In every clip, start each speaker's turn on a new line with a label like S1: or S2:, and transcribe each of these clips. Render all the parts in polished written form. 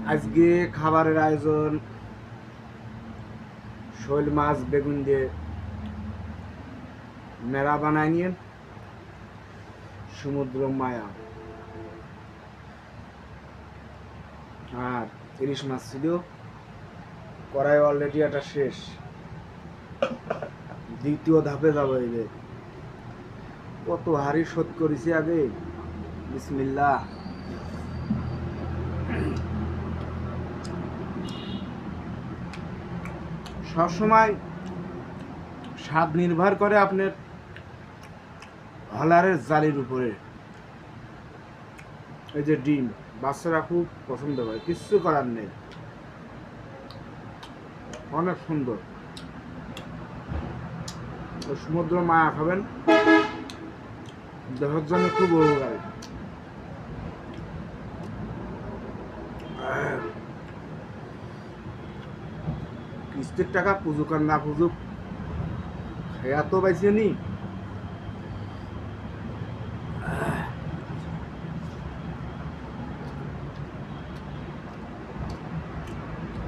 S1: আজকে খাবারের আয়োজন শোল মাছ বেগুন দিয়ে মেরা বানায় নিয়ে সমুদ্র মায়া আর ইলিশ মাছ ছিল কড়াই অলরেডি এটা শেষ দ্বিতীয় ধাপে যাবো এদের কত হাড়ি শোধ করেছি আগে বিসমিল্লাহ সবসময় স্বাদ নির্ভর করে আপনার হলারের জালির উপরে এই যে ডিম বাচ্চারা খুব পছন্দ করে কিচ্ছু করার নেই অনেক সুন্দর সমুদ্র মায়া খাবেন দেহের জন্য খুব উপকারী কিস্তির টাকা পুজুক আর না পুজুক খেয়া তো পাইছে নি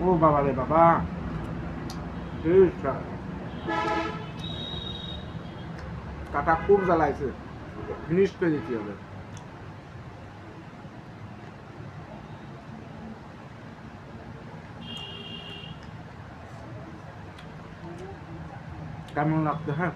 S1: ও বাবা রে বাবা কাটা খুব জ্বালাইছে ফিনিশ করে দিতে হবে কেমন লাগছে হ্যাঁ